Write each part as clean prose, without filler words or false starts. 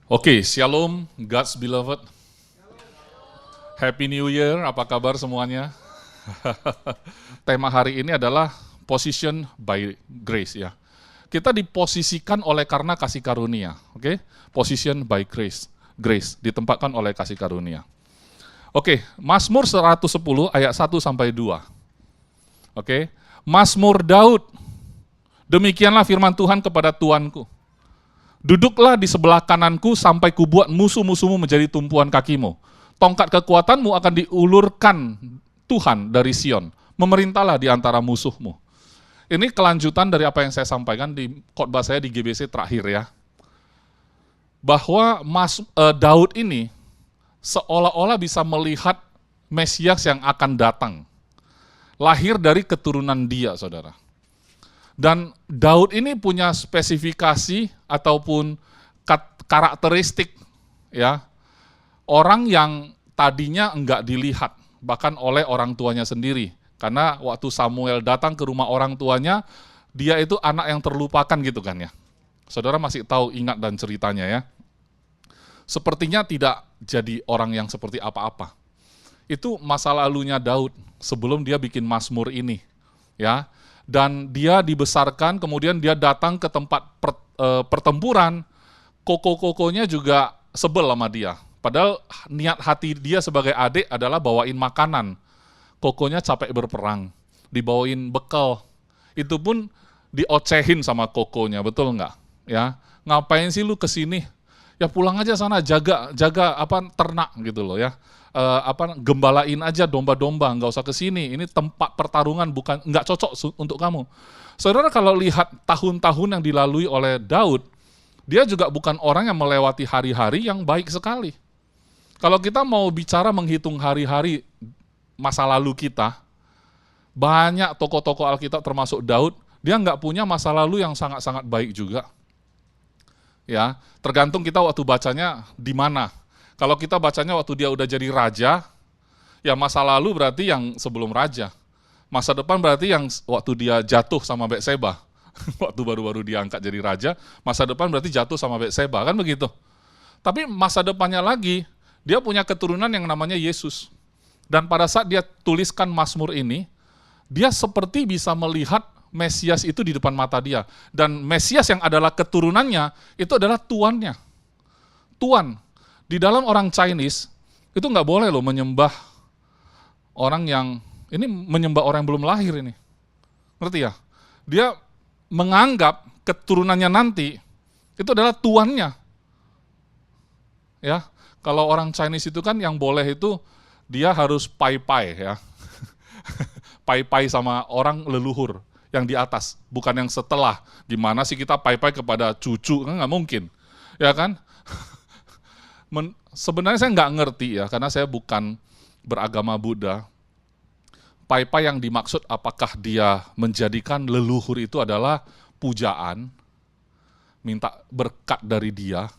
Oke, Shalom, God's beloved. Happy New Year, apa kabar semuanya? Tema hari ini adalah Position by Grace ya. Kita diposisikan oleh karena kasih karunia, oke? Position by grace, ditempatkan oleh kasih karunia. Oke, Mazmur 110 ayat 1 sampai 2. Oke, Mazmur Daud. Demikianlah firman Tuhan kepada Tuanku. Duduklah di sebelah kananku sampai kubuat musuh-musuhmu menjadi tumpuan kakimu. Tongkat kekuatanmu akan diulurkan Tuhan dari Sion. Memerintahlah di antara musuhmu. Ini kelanjutan dari apa yang saya sampaikan di khotbah saya di GBC terakhir ya. Bahwa Daud ini seolah-olah bisa melihat Mesias yang akan datang. Lahir dari keturunan dia, saudara. Dan Daud ini punya spesifikasi ataupun karakteristik ya, orang yang tadinya enggak dilihat, bahkan oleh orang tuanya sendiri. Karena waktu Samuel datang ke rumah orang tuanya, dia itu anak yang terlupakan gitu kan ya. Saudara masih tahu, ingat dan ceritanya ya. Sepertinya tidak jadi orang yang seperti apa-apa. Itu masa lalunya Daud sebelum dia bikin Mazmur ini ya. Dan dia dibesarkan, kemudian dia datang ke tempat pertempuran, koko-kokonya juga sebel sama dia. Padahal niat hati dia sebagai adik adalah bawain makanan. Kokonya capek berperang, dibawain bekal. Itu pun diocehin sama kokonya, betul nggak? Ya, ngapain sih lu kesini? Ya pulang aja sana, jaga ternak gitu loh ya. Gembalain aja domba-domba, nggak usah kesini. Ini tempat pertarungan, bukan nggak cocok untuk kamu. Saudara kalau lihat tahun-tahun yang dilalui oleh Daud, dia juga bukan orang yang melewati hari-hari yang baik sekali. Kalau kita mau bicara menghitung hari-hari masa lalu kita, banyak tokoh-tokoh Alkitab termasuk Daud, dia nggak punya masa lalu yang sangat-sangat baik juga. Ya, tergantung kita waktu bacanya di mana. Kalau kita bacanya waktu dia udah jadi raja, ya masa lalu berarti yang sebelum raja. Masa depan berarti yang waktu dia jatuh sama Betseba. Waktu baru-baru dia angkat jadi raja, masa depan berarti jatuh sama Betseba, kan begitu. Tapi masa depannya lagi, dia punya keturunan yang namanya Yesus. Dan pada saat dia tuliskan Mazmur ini, dia seperti bisa melihat Mesias itu di depan mata dia. Dan Mesias yang adalah keturunannya, itu adalah tuannya. Tuan. Di dalam orang Chinese, itu nggak boleh loh menyembah orang yang, ini menyembah orang yang belum lahir ini. Ngerti ya? Dia menganggap keturunannya nanti, itu adalah tuannya. Ya, kalau orang Chinese itu kan yang boleh itu, dia harus pai-pai ya. Pai-pai sama orang leluhur yang di atas, bukan yang setelah. Gimana sih kita pai-pai kepada cucu, kan nggak mungkin. Ya kan? Sebenarnya saya nggak ngerti ya, karena saya bukan beragama Buddha. Pai-pai yang dimaksud apakah dia menjadikan leluhur itu adalah pujaan, minta berkat dari dia,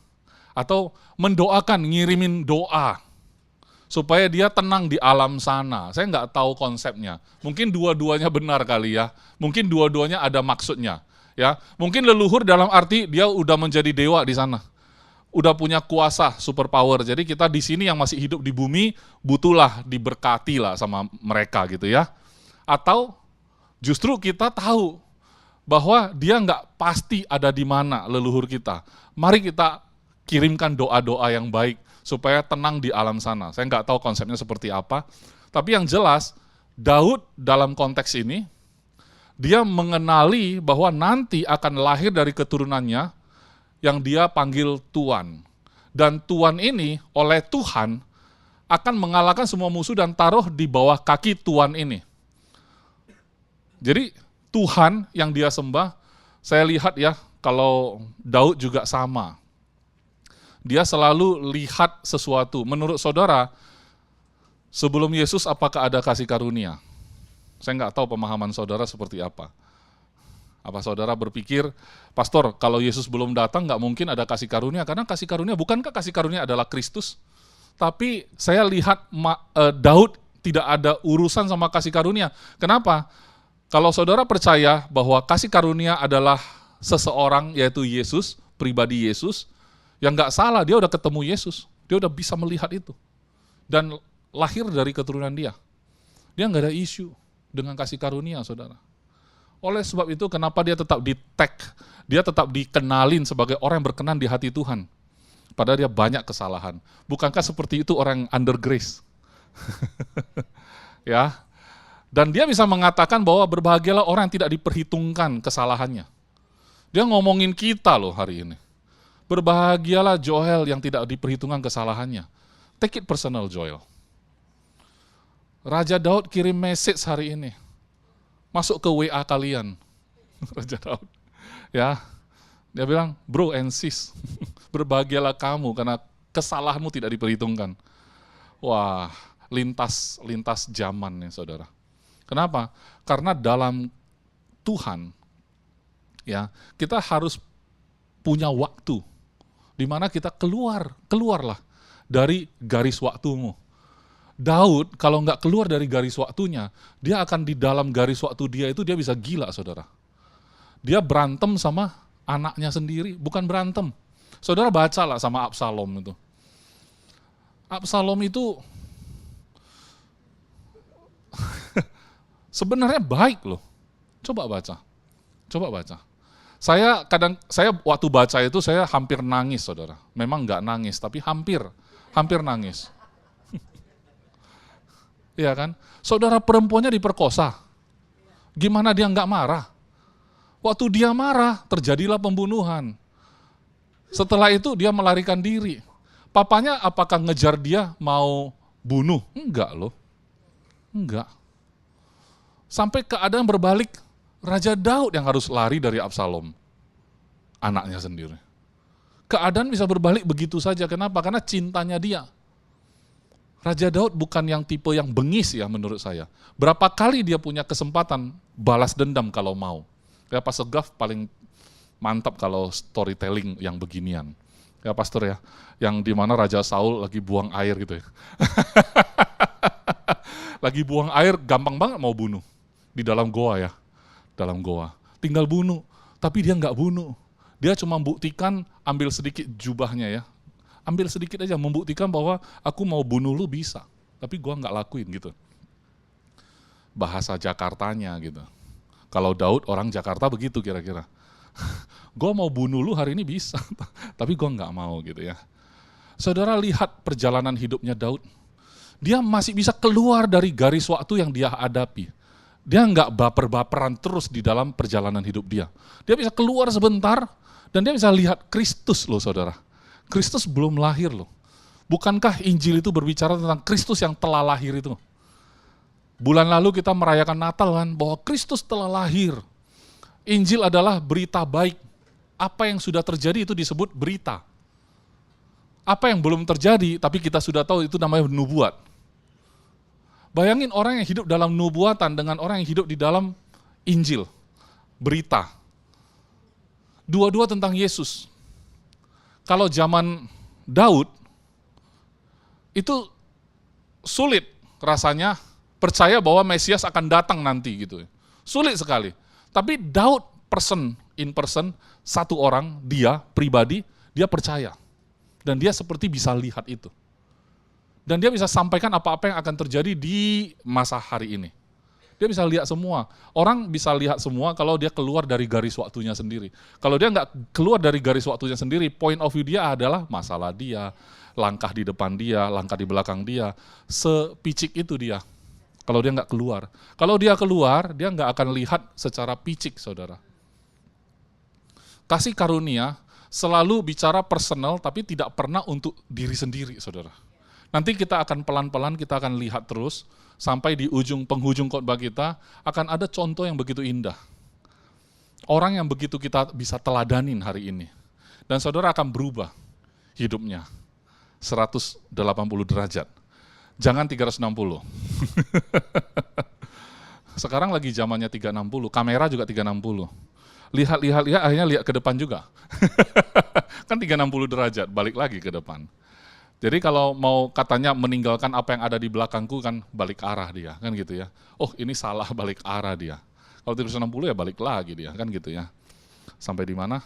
atau mendoakan, ngirimin doa, supaya dia tenang di alam sana. Saya nggak tahu konsepnya. Mungkin dua-duanya benar kali ya, mungkin dua-duanya ada maksudnya. Ya, mungkin leluhur dalam arti dia udah menjadi dewa di sana. Udah punya kuasa, super power. Jadi kita di sini yang masih hidup di bumi, butuhlah diberkati lah sama mereka gitu ya. Atau justru kita tahu bahwa dia nggak pasti ada di mana leluhur kita. Mari kita kirimkan doa-doa yang baik supaya tenang di alam sana. Saya nggak tahu konsepnya seperti apa. Tapi yang jelas, Daud dalam konteks ini, dia mengenali bahwa nanti akan lahir dari keturunannya yang dia panggil Tuan. Dan Tuan ini oleh Tuhan akan mengalahkan semua musuh dan taruh di bawah kaki Tuan ini. Jadi Tuhan yang dia sembah, saya lihat ya, kalau Daud juga sama. Dia selalu lihat sesuatu. Menurut saudara, sebelum Yesus apakah ada kasih karunia? Saya nggak tahu pemahaman saudara seperti apa. Apa saudara berpikir, Pastor, kalau Yesus belum datang nggak mungkin ada kasih karunia, karena kasih karunia, bukankah kasih karunia adalah Kristus? Tapi saya lihat Daud tidak ada urusan sama kasih karunia. Kenapa? Kalau saudara percaya bahwa kasih karunia adalah seseorang, yaitu Yesus, pribadi Yesus, Yang nggak salah, dia udah ketemu Yesus. Dia udah bisa melihat itu. Dan lahir dari keturunan dia. Dia nggak ada isu dengan kasih karunia, saudara. Oleh sebab itu, kenapa dia tetap di-tag, dia tetap dikenalin sebagai orang yang berkenan di hati Tuhan. Padahal dia banyak kesalahan. Bukankah seperti itu orang yang under grace? Ya. Dan dia bisa mengatakan bahwa berbahagialah orang yang tidak diperhitungkan kesalahannya. Dia ngomongin kita loh hari ini. Berbahagialah Joel yang tidak diperhitungkan kesalahannya. Take it personal, Joel. Raja Daud kirim message hari ini. Masuk ke WA kalian. Raja Daud. Ya. Dia bilang, bro and sis, berbahagialah kamu karena kesalahanmu tidak diperhitungkan. Wah, lintas zaman ya saudara. Kenapa? Karena dalam Tuhan, ya kita harus punya waktu di mana kita keluarlah dari garis waktumu. Daud kalau nggak keluar dari garis waktunya, dia akan di dalam garis waktu dia itu dia bisa gila, saudara. Dia berantem sama anaknya sendiri, bukan berantem. Saudara bacalah sama Absalom itu. Absalom itu sebenarnya baik loh. Coba baca. Saya waktu baca itu saya hampir nangis, saudara. Memang nggak nangis, tapi hampir nangis. Iya kan? Saudara perempuannya diperkosa. Gimana dia nggak marah? Waktu dia marah, terjadilah pembunuhan. Setelah itu dia melarikan diri. Papanya apakah ngejar dia mau bunuh? Enggak loh. Enggak. Sampai keadaan berbalik, Raja Daud yang harus lari dari Absalom. Anaknya sendiri. Keadaan bisa berbalik begitu saja. Kenapa? Karena cintanya dia. Raja Daud bukan yang tipe yang bengis ya menurut saya. Berapa kali dia punya kesempatan balas dendam kalau mau. Ya Pastor Gav paling mantap kalau storytelling yang beginian. Ya Pastor ya, yang dimana Raja Saul lagi buang air gitu ya. Lagi buang air, gampang banget mau bunuh. Di dalam goa ya, dalam goa. Tinggal bunuh, tapi dia nggak bunuh. Dia cuma buktikan ambil sedikit jubahnya ya. Ambil sedikit aja, membuktikan bahwa aku mau bunuh lu bisa. Tapi gua nggak lakuin gitu. Bahasa Jakartanya gitu. Kalau Daud orang Jakarta begitu kira-kira. Gue mau bunuh lu hari ini bisa, tapi gue nggak mau gitu ya. Saudara lihat perjalanan hidupnya Daud. Dia masih bisa keluar dari garis waktu yang dia hadapi. Dia nggak baper-baperan terus di dalam perjalanan hidup dia. Dia bisa keluar sebentar dan dia bisa lihat Kristus loh saudara. Kristus belum lahir loh. Bukankah Injil itu berbicara tentang Kristus yang telah lahir itu? Bulan lalu kita merayakan Natal kan, bahwa Kristus telah lahir. Injil adalah berita baik. Apa yang sudah terjadi itu disebut berita. Apa yang belum terjadi, tapi kita sudah tahu itu namanya nubuat. Bayangin orang yang hidup dalam nubuatan dengan orang yang hidup di dalam Injil, berita. Dua-dua tentang Yesus. Kalau zaman Daud, itu sulit rasanya percaya bahwa Mesias akan datang nanti gitu. Sulit sekali. Tapi Daud in person, satu orang, dia pribadi, dia percaya. Dan dia seperti bisa lihat itu. Dan dia bisa sampaikan apa-apa yang akan terjadi di masa hari ini. Dia bisa lihat semua. Orang bisa lihat semua kalau dia keluar dari garis waktunya sendiri. Kalau dia nggak keluar dari garis waktunya sendiri, point of view dia adalah masalah dia, langkah di depan dia, langkah di belakang dia. Sepicik itu dia. Kalau dia nggak keluar. Kalau dia keluar, dia nggak akan lihat secara picik, saudara. Kasih karunia selalu bicara personal, tapi tidak pernah untuk diri sendiri, saudara. Nanti kita akan pelan-pelan, kita akan lihat terus, sampai di penghujung khotbah kita, akan ada contoh yang begitu indah. Orang yang begitu kita bisa teladanin hari ini. Dan saudara akan berubah hidupnya. 180 derajat. Jangan 360. Sekarang lagi zamannya 360, kamera juga 360. Lihat, akhirnya lihat ke depan juga. Kan 360 derajat, balik lagi ke depan. Jadi kalau mau katanya meninggalkan apa yang ada di belakangku kan balik arah dia, kan gitu ya. Oh ini salah, balik arah dia. Kalau 360 ya balik lagi dia, kan gitu ya. Sampai di mana?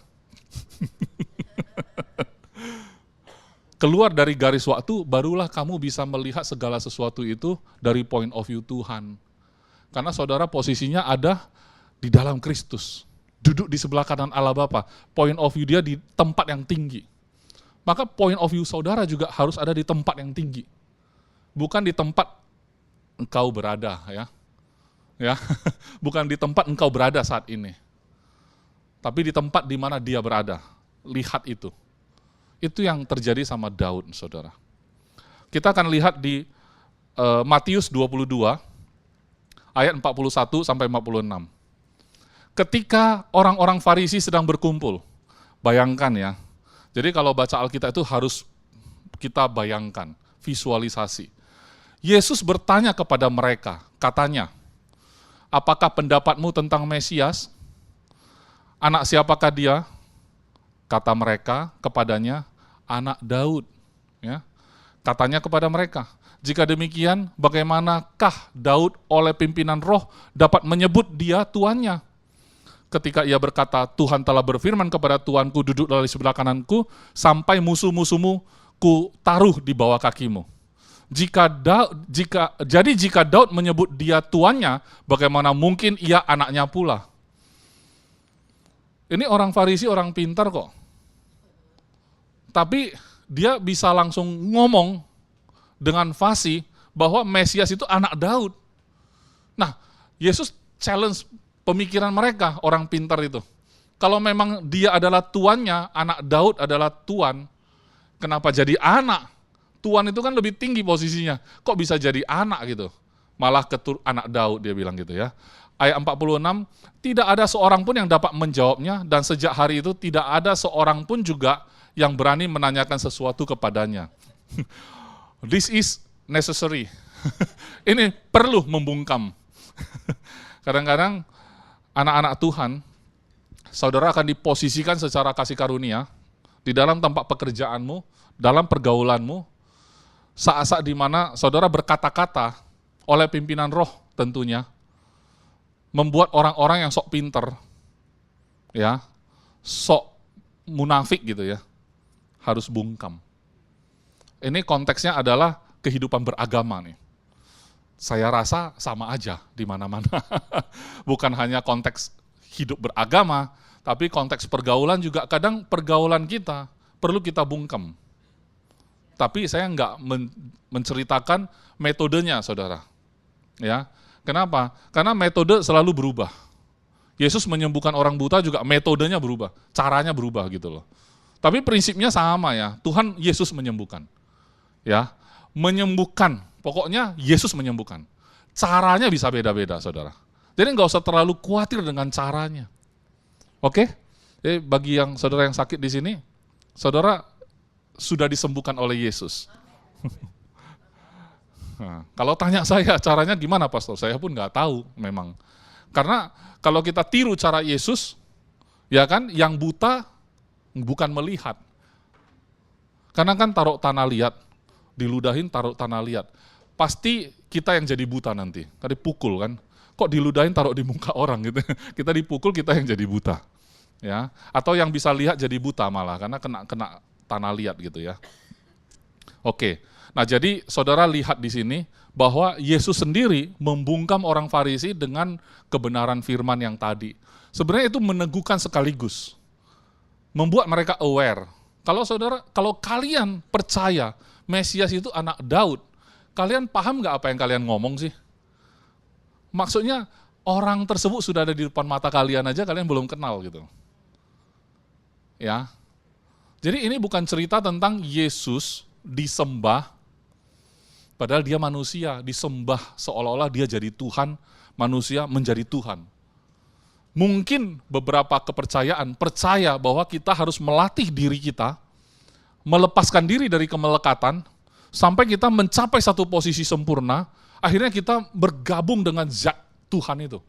keluar dari garis waktu, barulah kamu bisa melihat segala sesuatu itu dari point of view Tuhan. Karena saudara posisinya ada di dalam Kristus, duduk di sebelah kanan Allah Bapa. Point of view dia di tempat yang tinggi. Maka point of view saudara juga harus ada di tempat yang tinggi. Bukan di tempat engkau berada, ya. Bukan di tempat engkau berada saat ini. Tapi di tempat di mana dia berada. Lihat itu. Itu yang terjadi sama Daud, saudara. Kita akan lihat di Matius 22, ayat 41 sampai 46. Ketika orang-orang Farisi sedang berkumpul, bayangkan ya. Jadi kalau baca Alkitab itu harus kita bayangkan, visualisasi. Yesus bertanya kepada mereka, katanya, apakah pendapatmu tentang Mesias? Anak siapakah dia? Kata mereka kepadanya, anak Daud. Ya. Katanya kepada mereka, jika demikian, bagaimanakah Daud oleh pimpinan roh dapat menyebut dia tuannya? Ketika ia berkata, Tuhan telah berfirman kepada Tuanku, duduklah di sebelah kananku, sampai musuh-musuhmu ku taruh di bawah kakimu. Jika Daud menyebut dia tuannya, bagaimana mungkin ia anaknya pula? Ini orang Farisi, orang pintar kok. Tapi dia bisa langsung ngomong dengan fasih bahwa Mesias itu anak Daud. Nah, Yesus challenge pemikiran mereka, orang pintar itu. Kalau memang dia adalah tuannya, anak Daud adalah tuan, kenapa jadi anak? Tuan itu kan lebih tinggi posisinya, kok bisa jadi anak gitu? Malah anak Daud, dia bilang gitu ya. Ayat 46, tidak ada seorang pun yang dapat menjawabnya, dan sejak hari itu tidak ada seorang pun juga yang berani menanyakan sesuatu kepadanya. This is necessary. Ini perlu membungkam. Kadang-kadang anak-anak Tuhan, saudara akan diposisikan secara kasih karunia di dalam tempat pekerjaanmu, dalam pergaulanmu, saat-saat di mana saudara berkata-kata oleh pimpinan roh tentunya, membuat orang-orang yang sok pinter, ya, sok munafik gitu ya, harus bungkam. Ini konteksnya adalah kehidupan beragama nih. Saya rasa sama aja di mana-mana. Bukan hanya konteks hidup beragama, tapi konteks pergaulan juga kadang pergaulan kita perlu kita bungkam. Tapi saya nggak menceritakan metodenya, saudara. Ya, kenapa? Karena metode selalu berubah. Yesus menyembuhkan orang buta juga metodenya berubah, caranya berubah gitu loh. Tapi prinsipnya sama ya, Tuhan Yesus menyembuhkan. Ya, menyembuhkan, pokoknya Yesus menyembuhkan. Caranya bisa beda-beda, saudara. Jadi nggak usah terlalu khawatir dengan caranya. Oke? Jadi bagi yang saudara yang sakit di sini, saudara sudah disembuhkan oleh Yesus. Nah, kalau tanya saya caranya gimana, Pastor? Saya pun nggak tahu memang. Karena kalau kita tiru cara Yesus, ya kan, yang buta bukan melihat. Karena kan taruh tanah liat, diludahin taruh tanah liat. Pasti kita yang jadi buta nanti, tadi pukul kan. Kok diludahin taruh di muka orang gitu. Kita dipukul, kita yang jadi buta. Ya, atau yang bisa lihat jadi buta malah karena kena tanah liat gitu ya. Oke. Nah, jadi saudara lihat di sini bahwa Yesus sendiri membungkam orang Farisi dengan kebenaran firman yang tadi. Sebenarnya itu meneguhkan sekaligus. Membuat mereka aware. Kalau kalian percaya Mesias itu anak Daud, kalian paham nggak apa yang kalian ngomong sih? Maksudnya orang tersebut sudah ada di depan mata kalian aja, kalian belum kenal gitu. Ya. Jadi ini bukan cerita tentang Yesus disembah, padahal dia manusia, disembah seolah-olah dia jadi Tuhan, manusia menjadi Tuhan. Mungkin beberapa kepercayaan percaya bahwa kita harus melatih diri kita, melepaskan diri dari kemelekatan, sampai kita mencapai satu posisi sempurna, akhirnya kita bergabung dengan zat Tuhan itu.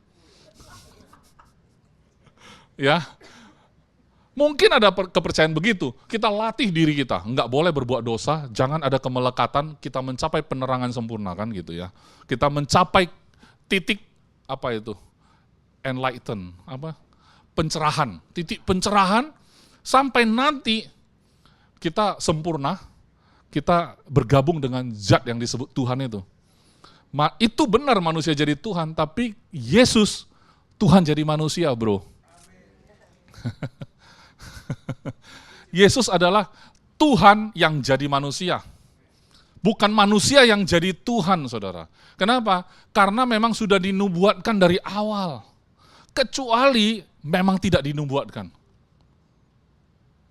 Ya, mungkin ada kepercayaan begitu, kita latih diri kita, nggak boleh berbuat dosa, jangan ada kemelekatan, kita mencapai penerangan sempurna kan gitu ya. Kita mencapai titik, apa itu? Enlighten, titik pencerahan, sampai nanti kita sempurna, kita bergabung dengan zat yang disebut Tuhan itu. Itu benar manusia jadi Tuhan, tapi Yesus Tuhan jadi manusia, bro. Yesus adalah Tuhan yang jadi manusia. Bukan manusia yang jadi Tuhan, saudara. Kenapa? Karena memang sudah dinubuatkan dari awal. Kecuali memang tidak dinubuatkan.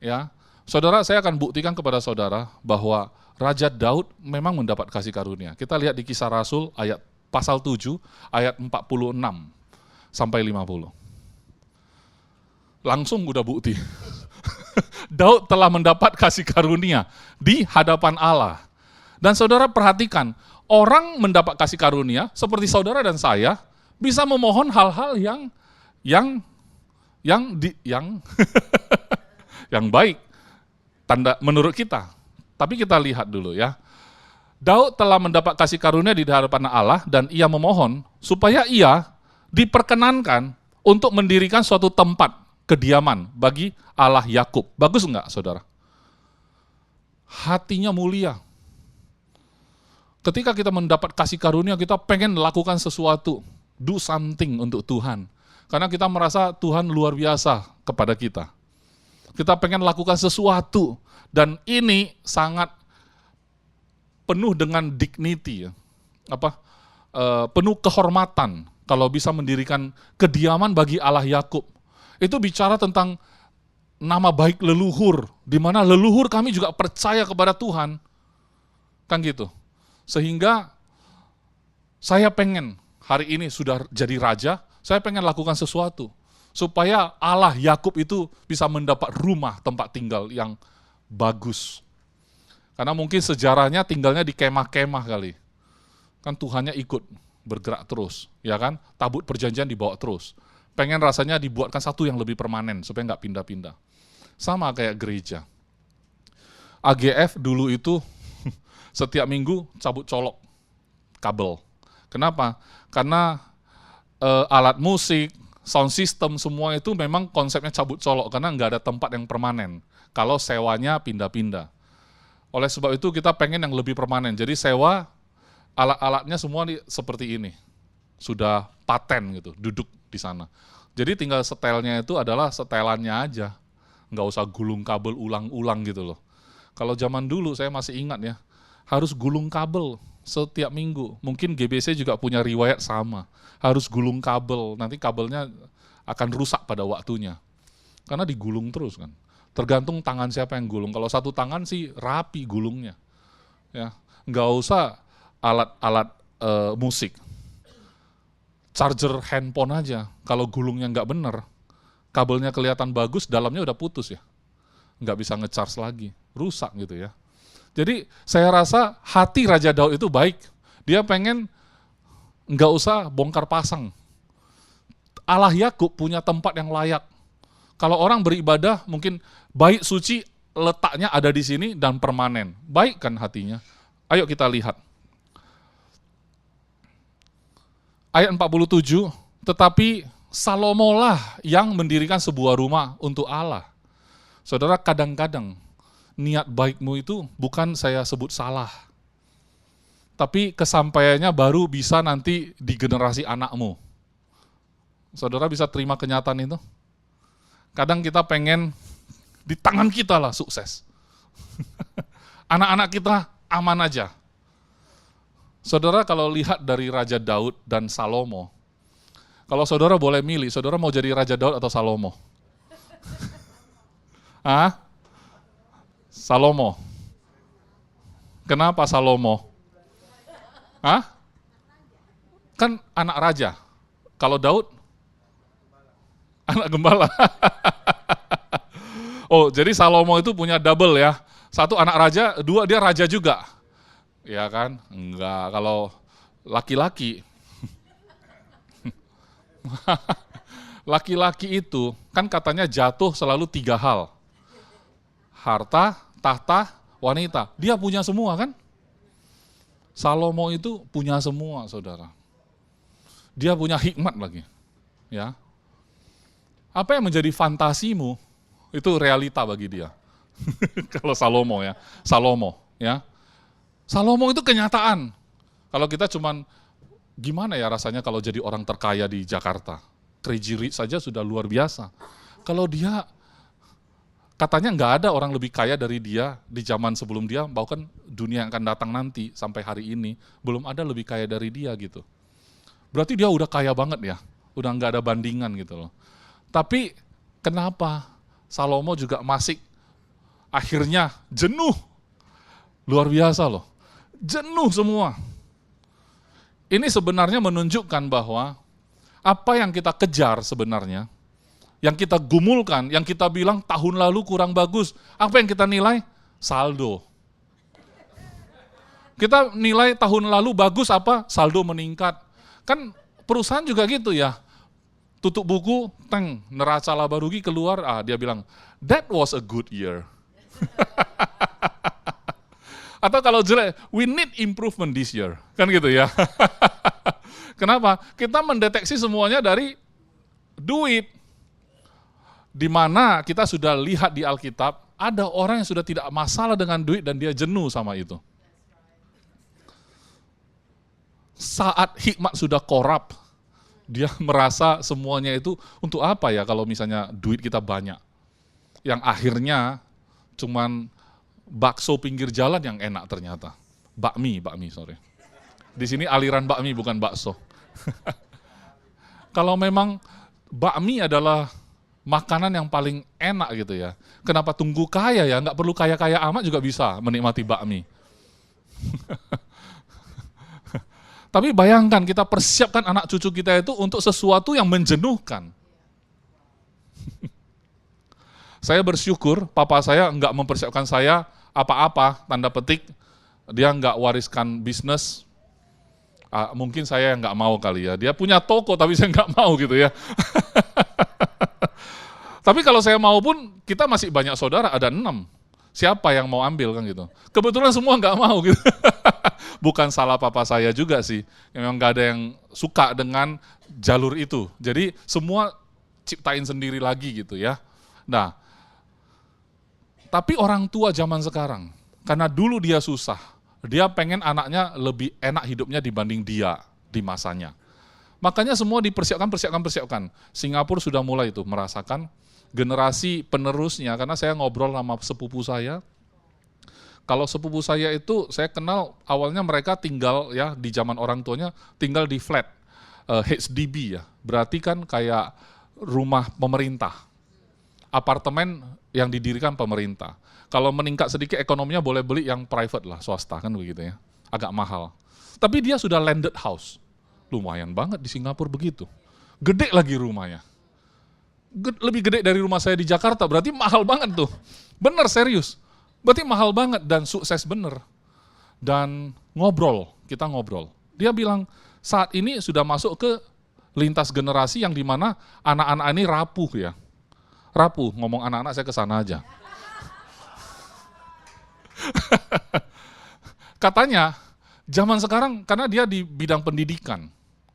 Ya, saudara, saya akan buktikan kepada saudara bahwa Raja Daud memang mendapat kasih karunia. Kita lihat di Kisah Rasul ayat pasal 7 ayat 46 sampai 50. Langsung udah bukti. Daud telah mendapat kasih karunia di hadapan Allah. Dan saudara perhatikan, orang mendapat kasih karunia seperti saudara dan saya bisa memohon hal-hal yang yang baik tanda menurut kita. Tapi kita lihat dulu ya. Daud telah mendapat kasih karunia di hadapan Allah dan ia memohon supaya ia diperkenankan untuk mendirikan suatu tempat kediaman bagi Allah Yakub. Bagus enggak, saudara? Hatinya mulia. Ketika kita mendapat kasih karunia, kita pengen lakukan sesuatu, do something untuk Tuhan. Karena kita merasa Tuhan luar biasa kepada kita. Kita pengen lakukan sesuatu, dan ini sangat penuh dengan dignity, penuh kehormatan kalau bisa mendirikan kediaman bagi Allah Yakub. Itu bicara tentang nama baik leluhur, di mana leluhur kami juga percaya kepada Tuhan. Kan gitu. Sehingga saya pengen hari ini sudah jadi raja, saya pengen lakukan sesuatu. Supaya Allah Yakub itu bisa mendapat rumah tempat tinggal yang bagus. Karena mungkin sejarahnya tinggalnya di kemah-kemah kali. Kan Tuhannya ikut bergerak terus, ya kan? Tabut perjanjian dibawa terus. Pengen rasanya dibuatkan satu yang lebih permanen supaya nggak pindah-pindah. Sama kayak gereja. AGF dulu itu setiap minggu cabut colok kabel. Kenapa? Karena alat musik, sound system, semua itu memang konsepnya cabut colok karena nggak ada tempat yang permanen. Kalau sewanya pindah-pindah. Oleh sebab itu kita pengen yang lebih permanen. Jadi sewa alat-alatnya semua seperti ini. Sudah paten gitu, duduk di sana. Jadi tinggal setelnya itu adalah setelannya aja. Nggak usah gulung kabel ulang-ulang gitu loh. Kalau zaman dulu saya masih ingat ya, harus gulung kabel setiap minggu. Mungkin GBC juga punya riwayat sama. Harus gulung kabel, nanti kabelnya akan rusak pada waktunya. Karena digulung terus kan. Tergantung tangan siapa yang gulung. Kalau satu tangan sih rapi gulungnya. Ya, nggak usah alat-alat musik. Charger handphone aja, kalau gulungnya nggak bener, kabelnya kelihatan bagus, dalamnya udah putus ya. Nggak bisa nge-charge lagi, rusak gitu ya. Jadi saya rasa hati Raja Daud itu baik. Dia pengen nggak usah bongkar pasang. Allah Yakub punya tempat yang layak. Kalau orang beribadah mungkin baik suci letaknya ada di sini dan permanen. Baik kan hatinya? Ayo kita lihat. Ayat 47, tetapi Salomo lah yang mendirikan sebuah rumah untuk Allah. Saudara, kadang-kadang niat baikmu itu bukan saya sebut salah. Tapi kesampaiannya baru bisa nanti di generasi anakmu. Saudara bisa terima kenyataan itu? Kadang kita pengen di tangan kita lah sukses. Anak-anak kita aman aja. Saudara kalau lihat dari Raja Daud dan Salomo, kalau saudara boleh milih, saudara mau jadi Raja Daud atau Salomo? Hah? Salomo. Kenapa Salomo? Hah? Kan anak raja. Kalau Daud? Anak gembala. Oh, jadi Salomo itu punya double ya. Satu anak raja, dua dia raja juga. Ya kan? Enggak, kalau laki-laki. Laki-laki itu kan katanya jatuh selalu 3 hal. Harta, tahta, wanita. Dia punya semua kan? Salomo itu punya semua, saudara. Dia punya hikmat lagi. Ya. Apa yang menjadi fantasimu, itu realita bagi dia. Kalau Salomo ya, Salomo. Ya, Salomo itu kenyataan. Kalau kita cuman gimana ya rasanya kalau jadi orang terkaya di Jakarta? Crazy Rich saja sudah luar biasa. Kalau dia, katanya nggak ada orang lebih kaya dari dia di zaman sebelum dia, bahkan dunia yang akan datang nanti sampai hari ini, belum ada lebih kaya dari dia gitu. Berarti dia udah kaya banget ya, udah nggak ada bandingan gitu loh. Tapi kenapa Salomo juga masih akhirnya jenuh? Luar biasa loh, jenuh semua. Ini sebenarnya menunjukkan bahwa apa yang kita kejar sebenarnya, yang kita gumulkan, yang kita bilang tahun lalu kurang bagus, apa yang kita nilai? Saldo. Kita nilai tahun lalu bagus apa? Saldo meningkat. Kan perusahaan juga gitu ya, tutup buku, neraca laba rugi keluar, dia bilang, that was a good year. Atau kalau jelek, we need improvement this year. Kan gitu ya. Kenapa? Kita mendeteksi semuanya dari duit. Di mana kita sudah lihat di Alkitab, ada orang yang sudah tidak masalah dengan duit dan dia jenuh sama itu. Saat hikmat sudah korup, dia merasa semuanya itu untuk apa ya kalau misalnya duit kita banyak. Yang akhirnya cuman bakso pinggir jalan yang enak ternyata. Bakmi, sorry. Di sini aliran bakmi bukan bakso. Kalau memang bakmi adalah makanan yang paling enak gitu ya, kenapa tunggu kaya ya? Nggak perlu kaya-kaya amat juga bisa menikmati bakmi. Tapi bayangkan kita persiapkan anak cucu kita itu untuk sesuatu yang menjenuhkan. Saya bersyukur papa saya nggak mempersiapkan saya apa-apa, tanda petik, dia nggak wariskan bisnis. Mungkin saya yang nggak mau kali ya, dia punya toko tapi saya nggak mau gitu ya. Tapi kalau saya mau pun, kita masih banyak saudara, ada 6. Siapa yang mau ambil kan gitu. Kebetulan semua nggak mau gitu. Bukan salah papa saya juga sih, memang nggak ada yang suka dengan jalur itu. Jadi semua ciptain sendiri lagi gitu ya. Nah, tapi orang tua zaman sekarang, karena dulu dia susah, dia pengen anaknya lebih enak hidupnya dibanding dia di masanya. Makanya semua dipersiapkan. Singapura sudah mulai itu merasakan generasi penerusnya, karena saya ngobrol sama sepupu saya. Kalau sepupu saya itu, saya kenal awalnya mereka tinggal ya di zaman orang tuanya, tinggal di flat, HDB ya, berarti kan kayak rumah pemerintah, apartemen yang didirikan pemerintah. Kalau meningkat sedikit ekonominya boleh beli yang private lah, swasta kan begitu ya, agak mahal. Tapi dia sudah landed house, lumayan banget di Singapura begitu, gede lagi rumahnya. Lebih gede dari rumah saya di Jakarta, berarti mahal banget tuh. Bener, serius. Berarti mahal banget dan sukses bener. Dan kita ngobrol. Dia bilang, saat ini sudah masuk ke lintas generasi yang dimana anak-anak ini rapuh ya. Rapuh, ngomong anak-anak saya ke sana aja. Katanya, zaman sekarang, karena dia di bidang pendidikan,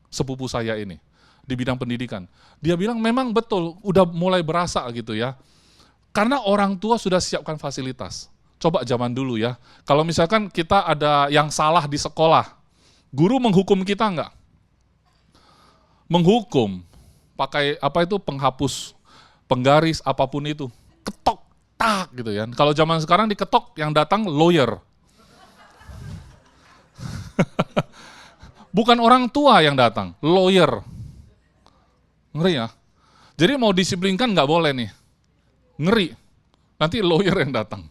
sepupu saya ini, di bidang pendidikan. Dia bilang memang betul, udah mulai berasa gitu ya. Karena orang tua sudah siapkan fasilitas. Coba zaman dulu ya, kalau misalkan kita ada yang salah di sekolah, guru menghukum kita enggak? Menghukum, pakai apa itu penghapus, penggaris, apapun itu. Ketok, tak gitu ya. Kalau zaman sekarang diketok, yang datang lawyer. Bukan orang tua yang datang, lawyer. Ngeri ya. Jadi mau disiplinkan nggak boleh nih. Ngeri. Nanti lawyer yang datang.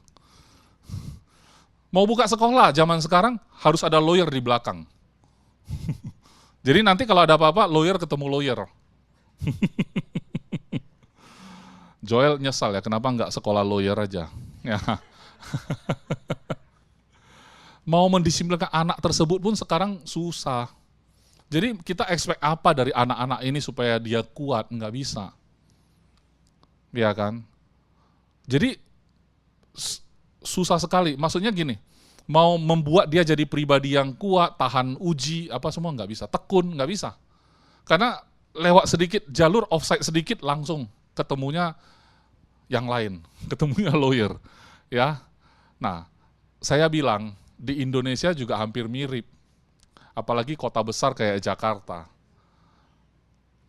Mau buka sekolah, zaman sekarang harus ada lawyer di belakang. Jadi nanti kalau ada apa-apa, lawyer ketemu lawyer. Joel nyesal ya, kenapa nggak sekolah lawyer aja. Ya. Mau mendisiplinkan anak tersebut pun sekarang susah. Jadi kita expect apa dari anak-anak ini supaya dia kuat? Nggak bisa. Ya kan? Jadi susah sekali. Maksudnya gini, mau membuat dia jadi pribadi yang kuat, tahan uji, apa semua nggak bisa. Tekun, nggak bisa. Karena lewat sedikit, jalur offside sedikit, langsung ketemunya yang lain. Ketemunya lawyer. Ya. Nah, saya bilang, di Indonesia juga hampir mirip. Apalagi kota besar kayak Jakarta.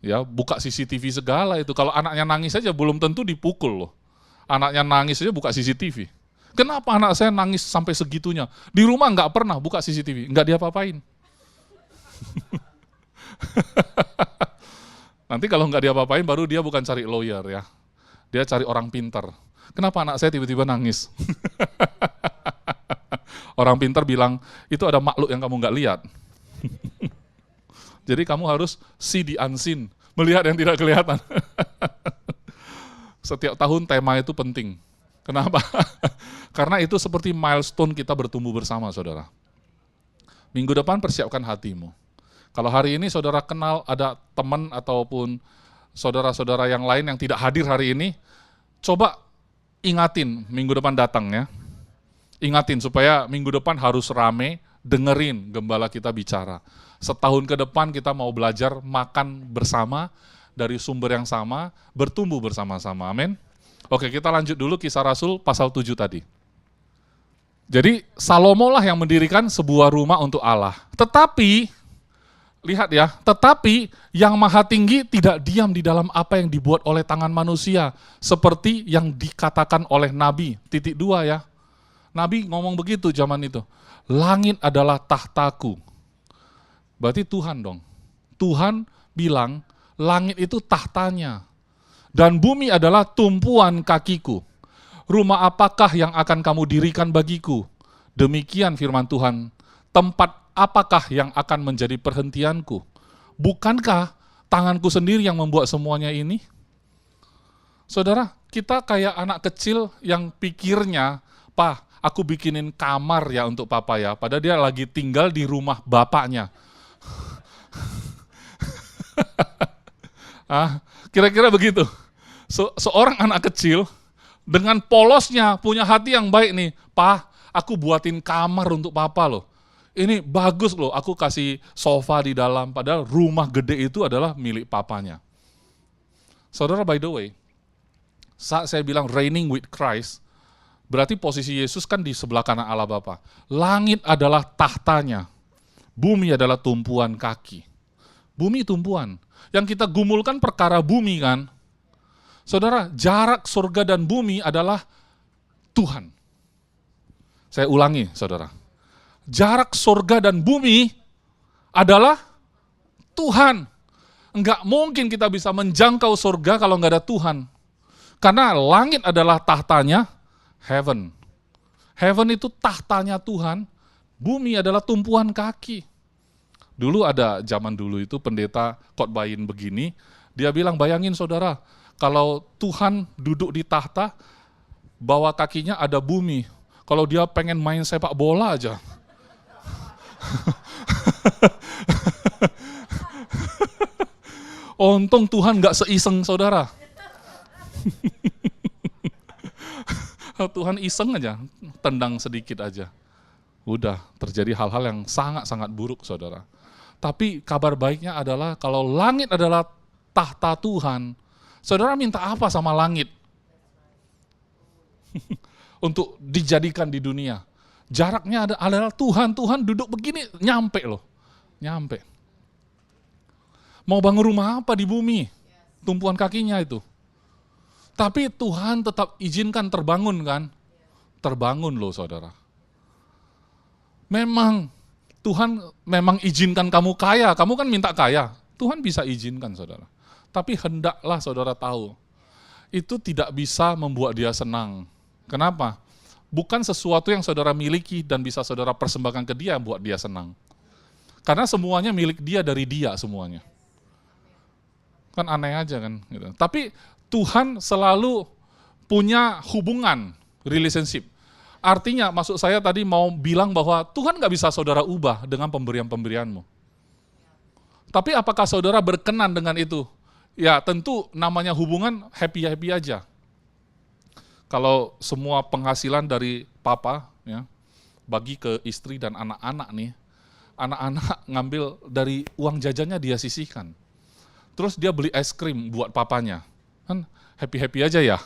Ya, buka CCTV segala itu. Kalau anaknya nangis saja belum tentu dipukul loh. Anaknya nangis saja buka CCTV. Kenapa anak saya nangis sampai segitunya? Di rumah nggak pernah buka CCTV, nggak diapa-apain. Nanti kalau nggak diapa-apain baru dia bukan cari lawyer ya. Dia cari orang pintar. Kenapa anak saya tiba-tiba nangis? Orang pintar bilang, itu ada makhluk yang kamu nggak lihat. Jadi kamu harus see the unseen, melihat yang tidak kelihatan. Setiap tahun tema itu penting. Kenapa? Karena itu seperti milestone kita bertumbuh bersama, saudara. Minggu depan persiapkan hatimu. Kalau hari ini saudara kenal ada teman ataupun saudara-saudara yang lain yang tidak hadir hari ini, coba ingatin minggu depan datang ya. Ingatin supaya minggu depan harus rame, dengerin gembala kita bicara. Setahun ke depan kita mau belajar makan bersama, dari sumber yang sama, bertumbuh bersama-sama. Amin. Oke, kita lanjut dulu Kisah Rasul pasal 7 tadi. Jadi Salomo lah yang mendirikan sebuah rumah untuk Allah. Tetapi, lihat ya, tetapi yang maha tinggi tidak diam di dalam apa yang dibuat oleh tangan manusia. Seperti yang dikatakan oleh Nabi, titik 2 ya. Nabi ngomong begitu zaman itu. Langit adalah tahtaku. Berarti Tuhan dong. Tuhan bilang, langit itu tahtanya. Dan bumi adalah tumpuan kakiku. Rumah apakah yang akan kamu dirikan bagiku? Demikian firman Tuhan. Tempat apakah yang akan menjadi perhentianku? Bukankah tanganku sendiri yang membuat semuanya ini? Saudara, kita kayak anak kecil yang pikirnya, "Pak, aku bikinin kamar ya untuk papa ya." Padahal dia lagi tinggal di rumah bapaknya. Kira-kira begitu. Seorang anak kecil dengan polosnya punya hati yang baik nih. "Pak, aku buatin kamar untuk papa loh. Ini bagus loh, aku kasih sofa di dalam." Padahal rumah gede itu adalah milik papanya. Saudara, by the way, saat saya bilang reigning with Christ, berarti posisi Yesus kan di sebelah kanan Allah Bapa. Langit adalah tahtanya, bumi adalah tumpuan kaki. Bumi tumpuan. Yang kita gumulkan perkara bumi kan. Saudara, jarak surga dan bumi adalah Tuhan. Saya ulangi, saudara. Jarak surga dan bumi adalah Tuhan. Enggak mungkin kita bisa menjangkau surga kalau enggak ada Tuhan. Karena langit adalah tahtanya, heaven. Heaven itu tahtanya Tuhan, bumi adalah tumpuan kaki. Dulu ada zaman dulu itu pendeta khotbahin begini, dia bilang, bayangin saudara, kalau Tuhan duduk di tahta, bawah kakinya ada bumi. Kalau dia pengen main sepak bola aja. Untung Tuhan gak seiseng saudara. Tuhan iseng aja, tendang sedikit aja. Udah terjadi hal-hal yang sangat-sangat buruk saudara. Tapi kabar baiknya adalah kalau langit adalah tahta Tuhan, saudara minta apa sama langit? Untuk dijadikan di dunia. Jaraknya adalah Tuhan duduk begini, nyampe loh. Nyampe. Mau bangun rumah apa di bumi? Tumpuan kakinya itu. Tapi Tuhan tetap izinkan terbangun kan? Terbangun loh saudara. Tuhan memang izinkan kamu kaya, kamu kan minta kaya. Tuhan bisa izinkan saudara. Tapi hendaklah saudara tahu, itu tidak bisa membuat dia senang. Kenapa? Bukan sesuatu yang saudara miliki dan bisa saudara persembahkan ke dia buat dia senang. Karena semuanya milik dia dari dia semuanya. Kan aneh aja kan. Gitu. Tapi Tuhan selalu punya hubungan, relationship. Artinya, maksud saya tadi mau bilang bahwa Tuhan gak bisa saudara ubah dengan pemberian-pemberianmu. Tapi apakah saudara berkenan dengan itu? Ya tentu namanya hubungan happy-happy aja. Kalau semua penghasilan dari papa, ya, bagi ke istri dan anak-anak nih, anak-anak ngambil dari uang jajannya dia sisihkan. Terus dia beli es krim buat papanya. Kan happy-happy aja ya,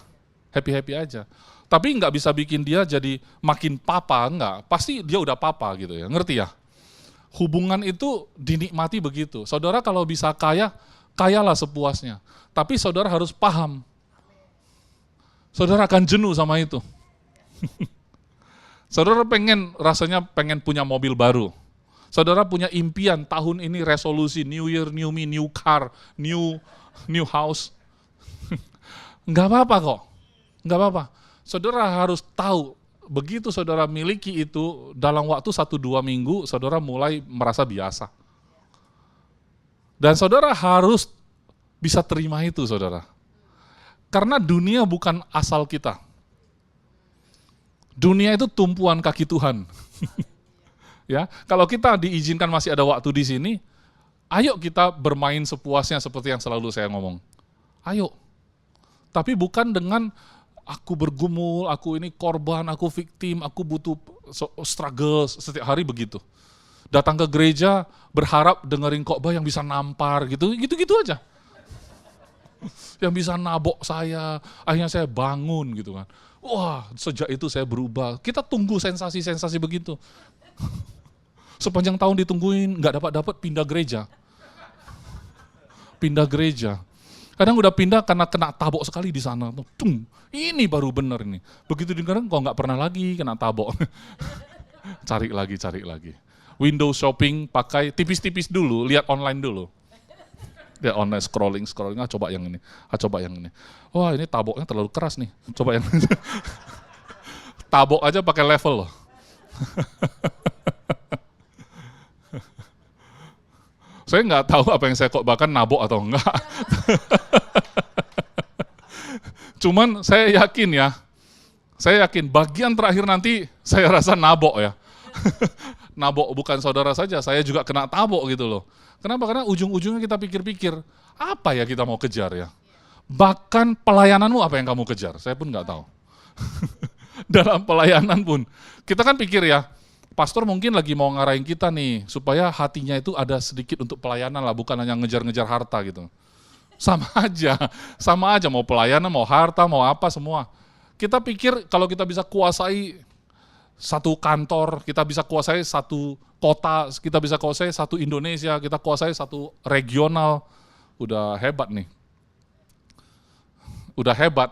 happy-happy aja. Tapi nggak bisa bikin dia jadi makin papa, enggak. Pasti dia udah papa gitu ya, ngerti ya? Hubungan itu dinikmati begitu. Saudara kalau bisa kaya, kayalah sepuasnya. Tapi saudara harus paham, saudara akan jenuh sama itu. Saudara rasanya pengen punya mobil baru. Saudara punya impian tahun ini resolusi, new year, new me, new car, new house. Enggak apa-apa kok, enggak apa-apa. Saudara harus tahu, begitu saudara miliki itu, dalam waktu 1-2 minggu, saudara mulai merasa biasa. Dan saudara harus bisa terima itu, saudara. Karena dunia bukan asal kita. Dunia itu tumpuan kaki Tuhan. Ya, kalau kita diizinkan masih ada waktu di sini, ayo kita bermain sepuasnya seperti yang selalu saya ngomong. Ayo. Tapi bukan dengan aku bergumul, aku ini korban, aku victim, aku butuh struggle setiap hari begitu. Datang ke gereja berharap dengerin khotbah yang bisa nampar gitu aja. Yang bisa nabok saya, akhirnya saya bangun gitu kan. Wah, sejak itu saya berubah. Kita tunggu sensasi-sensasi begitu. Sepanjang tahun ditungguin, nggak dapat pindah gereja. Pindah gereja. Kadang udah pindah karena kena tabok sekali di sana. Tung, ini baru benar ini. Begitu dengerin kok nggak pernah lagi kena tabok. Cari lagi. Window shopping pakai tipis-tipis dulu, lihat online dulu. Dia online scrolling, coba yang ini. Wah, ini taboknya terlalu keras nih. Coba yang ini. Tabok aja pakai level loh. Saya nggak tahu apa yang saya kok bahkan nabok atau enggak. Cuman saya yakin bagian terakhir nanti saya rasa nabok ya. Nabok bukan saudara saja, saya juga kena tabok gitu loh. Kenapa? Karena ujung-ujungnya kita pikir-pikir, apa ya kita mau kejar ya? Bahkan pelayananmu apa yang kamu kejar? Saya pun nggak tahu. Dalam pelayanan pun, kita kan pikir ya, pastor mungkin lagi mau ngarahin kita nih, supaya hatinya itu ada sedikit untuk pelayanan lah, bukan hanya ngejar-ngejar harta gitu. Sama aja mau pelayanan, mau harta, mau apa semua. Kita pikir kalau kita bisa kuasai satu kantor, kita bisa kuasai satu kota, kita bisa kuasai satu Indonesia, kita kuasai satu regional, udah hebat nih. Udah hebat.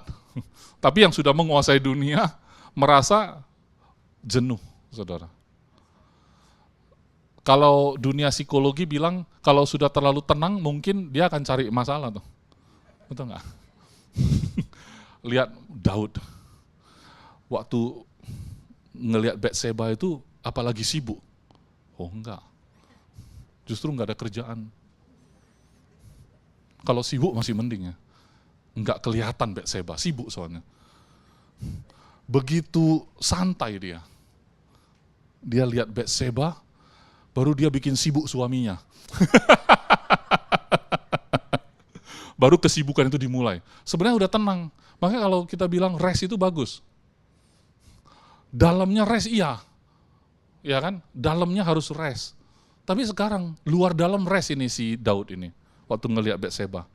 Tapi yang sudah menguasai dunia merasa jenuh, saudara. Kalau dunia psikologi bilang, kalau sudah terlalu tenang mungkin dia akan cari masalah tuh. Betul nggak? Lihat Daud. Waktu ngelihat Batseba itu apalagi sibuk. Oh enggak. Justru enggak ada kerjaan. Kalau sibuk masih mending ya. Enggak kelihatan Batseba, sibuk soalnya. Begitu santai dia. Dia lihat Batseba, baru dia bikin sibuk suaminya. Baru kesibukan itu dimulai. Sebenarnya udah tenang. Makanya kalau kita bilang rest itu bagus. Dalamnya rest iya. Ya kan? Dalamnya harus rest. Tapi sekarang luar dalam rest ini si Daud ini. Waktu ngelihat Batseba.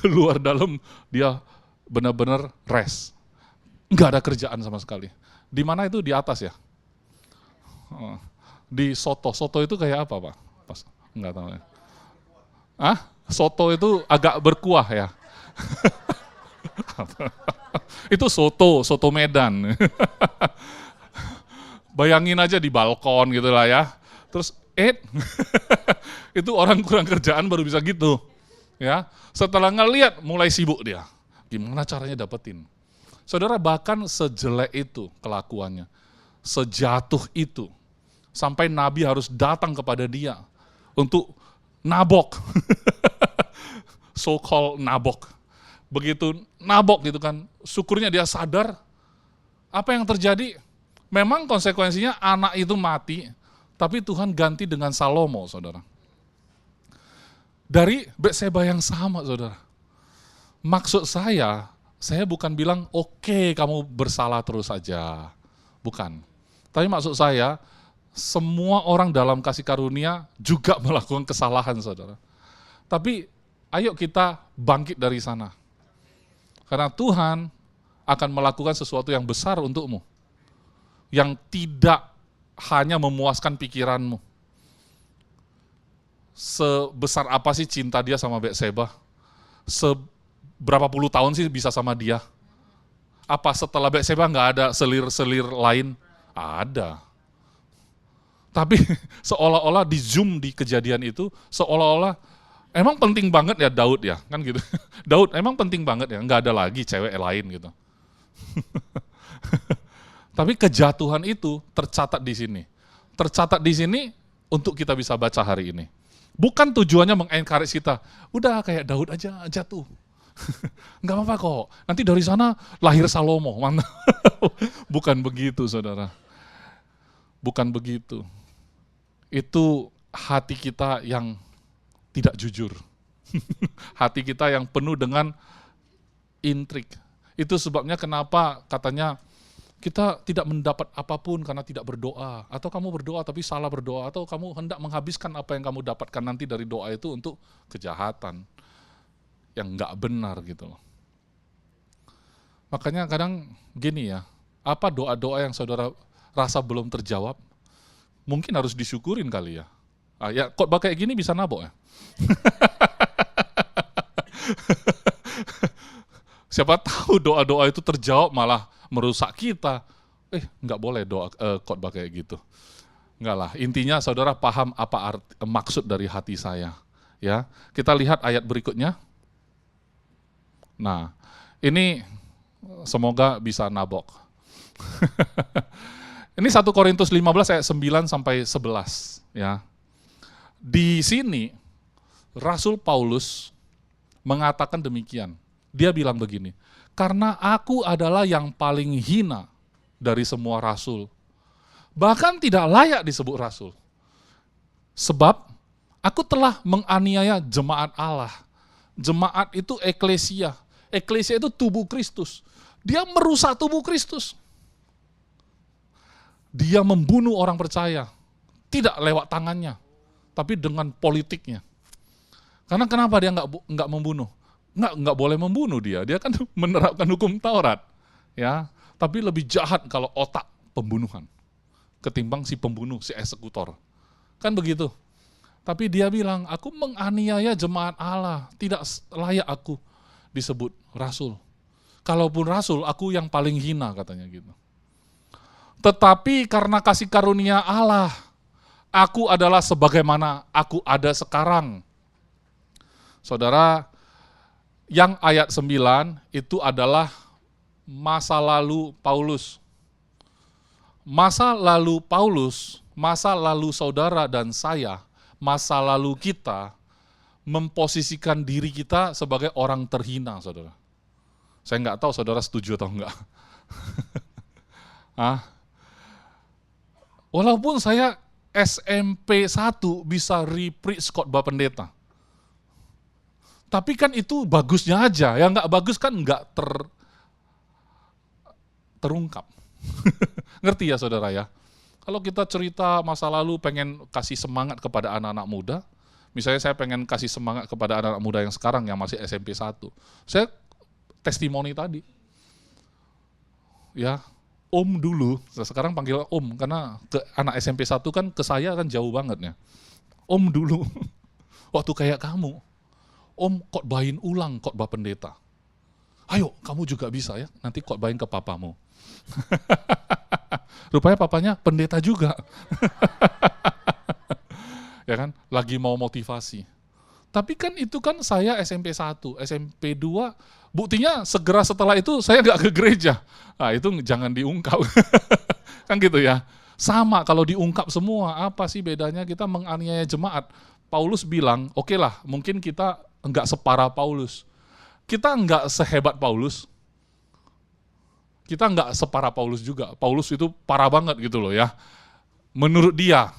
Luar dalam dia benar-benar rest. Enggak ada kerjaan sama sekali. Di mana itu? Di atas ya? Di soto. Soto itu kayak apa, Pak? Pas enggak tahu ya. Soto itu agak berkuah ya. Itu soto Medan. Bayangin aja di balkon gitu lah ya. Terus itu orang kurang kerjaan baru bisa gitu. Ya, setelah ngelihat mulai sibuk dia. Gimana caranya dapetin? Saudara, bahkan sejelek itu kelakuannya. Sejatuh itu. Sampai Nabi harus datang kepada dia untuk nabok. So-called nabok. Begitu nabok gitu kan, syukurnya dia sadar apa yang terjadi. Memang konsekuensinya anak itu mati, tapi Tuhan ganti dengan Salomo, saudara. Dari Batseba yang sama, saudara. Maksud saya bukan bilang oke, kamu bersalah terus saja. Bukan. Tapi maksud saya, semua orang dalam kasih karunia juga melakukan kesalahan, saudara. Tapi ayo kita bangkit dari sana. Karena Tuhan akan melakukan sesuatu yang besar untukmu. Yang tidak hanya memuaskan pikiranmu. Sebesar apa sih cinta dia sama Batseba? Seberapa puluh tahun sih bisa sama dia? Apa setelah Batseba nggak ada selir-selir lain? Ada. Tapi seolah-olah di zoom di kejadian itu, seolah-olah emang penting banget ya Daud ya, kan gitu. Daud emang penting banget ya, nggak ada lagi cewek lain gitu. Tapi kejatuhan itu tercatat di sini. Tercatat di sini untuk kita bisa baca hari ini. Bukan tujuannya meng-encourage kita, udah kayak Daud aja jatuh. Nggak apa-apa kok, nanti dari sana lahir Salomo. Bukan begitu saudara. Bukan begitu. Itu hati kita yang tidak jujur. Hati kita yang penuh dengan intrik. Itu sebabnya kenapa katanya kita tidak mendapat apapun karena tidak berdoa. Atau kamu berdoa tapi salah berdoa. Atau kamu hendak menghabiskan apa yang kamu dapatkan nanti dari doa itu untuk kejahatan. Yang nggak benar gitu loh. Makanya kadang gini ya, apa doa-doa yang saudara rasa belum terjawab, mungkin harus disyukurin kali ya. Ya khotbah kayak gini bisa nabok ya. Siapa tahu doa-doa itu terjawab malah merusak kita. Nggak boleh doa khotbah kayak gitu. Nggak lah, intinya saudara paham apa maksud dari hati saya. Ya, kita lihat ayat berikutnya. Nah, ini semoga bisa nabok. Ini 1 Korintus 15 ayat 9 sampai 11 ya. Di sini Rasul Paulus mengatakan demikian. Dia bilang begini, karena aku adalah yang paling hina dari semua rasul. Bahkan tidak layak disebut rasul. Sebab aku telah menganiaya jemaat Allah. Jemaat itu eklesia. Eklesia itu tubuh Kristus. Dia merusak tubuh Kristus. Dia membunuh orang percaya. Tidak lewat tangannya, tapi dengan politiknya. Karena kenapa dia nggak membunuh? Nggak boleh membunuh dia kan menerapkan hukum Taurat. Ya, tapi lebih jahat kalau otak pembunuhan ketimbang si pembunuh, si eksekutor. Kan begitu. Tapi dia bilang, aku menganiaya jemaat Allah, tidak layak aku disebut rasul. Kalaupun rasul, aku yang paling hina katanya gitu. Tetapi karena kasih karunia Allah, aku adalah sebagaimana aku ada sekarang. Saudara, yang ayat 9 itu adalah masa lalu Paulus. Masa lalu Paulus, masa lalu saudara dan saya, masa lalu kita memposisikan diri kita sebagai orang terhina, saudara. Saya nggak tahu saudara setuju atau enggak. Walaupun saya SMP 1 bisa re-preach khotbah pendeta. Tapi kan itu bagusnya aja, yang nggak bagus kan nggak terungkap. Ngerti ya saudara ya? Kalau kita cerita masa lalu pengen kasih semangat kepada anak-anak muda, misalnya saya pengen kasih semangat kepada anak-anak muda yang sekarang yang masih SMP 1. Saya testimoni tadi. Ya, Om dulu, sekarang panggil Om karena ke anak SMP 1 kan ke saya kan jauh banget ya. Om dulu, waktu kayak kamu. Om khotbahin ulang khotbah pendeta. Ayo, kamu juga bisa ya, nanti khotbahin ke papamu. Rupanya papanya pendeta juga. Ya kan, lagi mau motivasi. Tapi kan itu kan saya SMP 1, SMP 2, buktinya segera setelah itu saya nggak ke gereja. Nah itu jangan diungkap. Kan gitu ya. Sama kalau diungkap semua, apa sih bedanya kita menganiaya jemaat? Paulus bilang, oke lah, mungkin kita enggak separah Paulus. Kita enggak sehebat Paulus. Kita enggak separah Paulus juga. Paulus itu parah banget gitu loh ya. Menurut dia.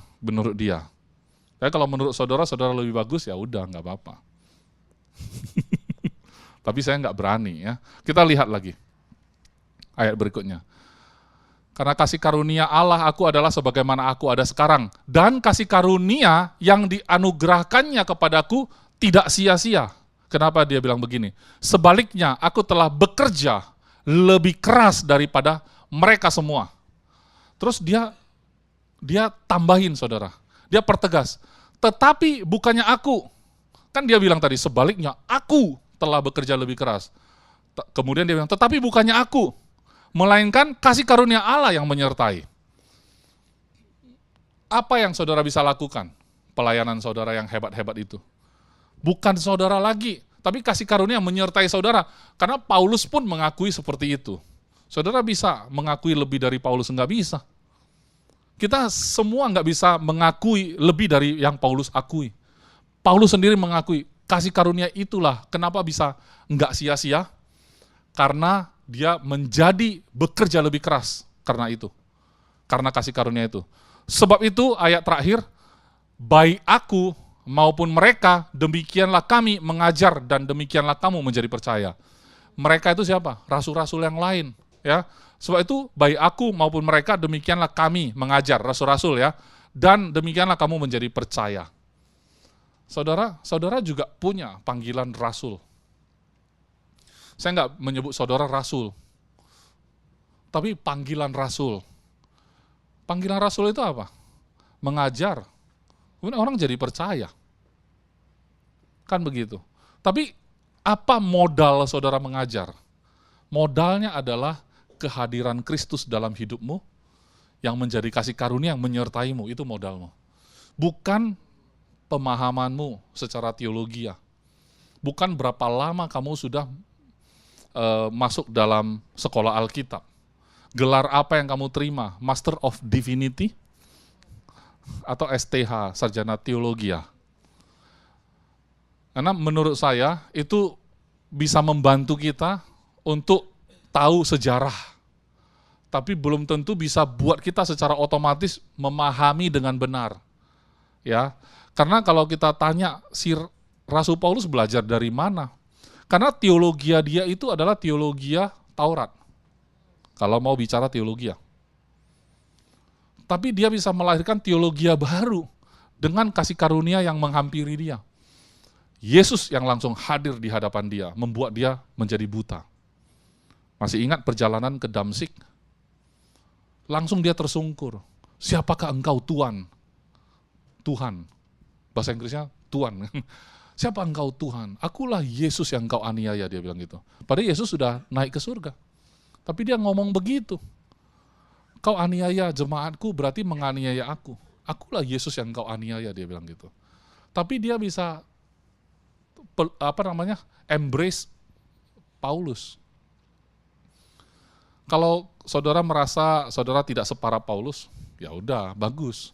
Tapi kalau menurut saudara lebih bagus ya udah enggak apa-apa. Tapi saya enggak berani ya. Kita lihat lagi. Ayat berikutnya. Karena kasih karunia Allah aku adalah sebagaimana aku ada sekarang. Dan kasih karunia yang dianugerahkannya kepadaku tidak sia-sia. Kenapa dia bilang begini? Sebaliknya aku telah bekerja lebih keras daripada mereka semua. Terus dia tambahin saudara, dia pertegas, tetapi bukannya aku. Kan dia bilang tadi sebaliknya, aku telah bekerja lebih keras. Kemudian dia bilang, tetapi bukannya aku, melainkan kasih karunia Allah yang menyertai. Apa yang saudara bisa lakukan? Pelayanan saudara yang hebat-hebat itu. Bukan saudara lagi, tapi kasih karunia yang menyertai saudara. Karena Paulus pun mengakui seperti itu. Saudara bisa mengakui lebih dari Paulus? Enggak bisa. Kita semua nggak bisa mengakui lebih dari yang Paulus akui. Paulus sendiri mengakui, kasih karunia itulah kenapa bisa nggak sia-sia, karena dia menjadi bekerja lebih keras karena itu. Karena kasih karunia itu. Sebab itu ayat terakhir, baik aku maupun mereka, demikianlah kami mengajar dan demikianlah kamu menjadi percaya. Mereka itu siapa? Rasul-rasul yang lain. Ya, sebab itu baik aku maupun mereka demikianlah kami mengajar, rasul-rasul ya, dan demikianlah kamu menjadi percaya. Saudara juga punya panggilan rasul. Saya nggak menyebut saudara rasul, tapi panggilan rasul. Panggilan rasul itu apa? Mengajar. Kemudian orang jadi percaya. Kan begitu. Tapi apa modal saudara mengajar? Modalnya adalah kehadiran Kristus dalam hidupmu yang menjadi kasih karunia yang menyertaimu, itu modalmu. Bukan pemahamanmu secara teologi ya. Bukan berapa lama kamu sudah masuk dalam sekolah Alkitab. Gelar apa yang kamu terima? Master of Divinity atau STH, Sarjana Teologi ya. Karena menurut saya itu bisa membantu kita untuk tahu sejarah, tapi belum tentu bisa buat kita secara otomatis memahami dengan benar. Ya, karena kalau kita tanya si Rasul Paulus belajar dari mana? Karena teologia dia itu adalah teologia Taurat. Kalau mau bicara teologia. Tapi dia bisa melahirkan teologia baru dengan kasih karunia yang menghampiri dia. Yesus yang langsung hadir di hadapan dia, membuat dia menjadi buta. Masih ingat perjalanan ke Damsik? Langsung dia tersungkur. Siapakah engkau Tuhan? Tuhan. Bahasa Inggrisnya Tuhan. Siapa engkau Tuhan? Akulah Yesus yang engkau aniaya, dia bilang gitu. Padahal Yesus sudah naik ke surga. Tapi dia ngomong begitu. Kau aniaya jemaatku berarti menganiaya aku. Akulah Yesus yang engkau aniaya, dia bilang gitu. Tapi dia bisa embrace Paulus. Kalau saudara merasa saudara tidak separah Paulus, ya udah, bagus.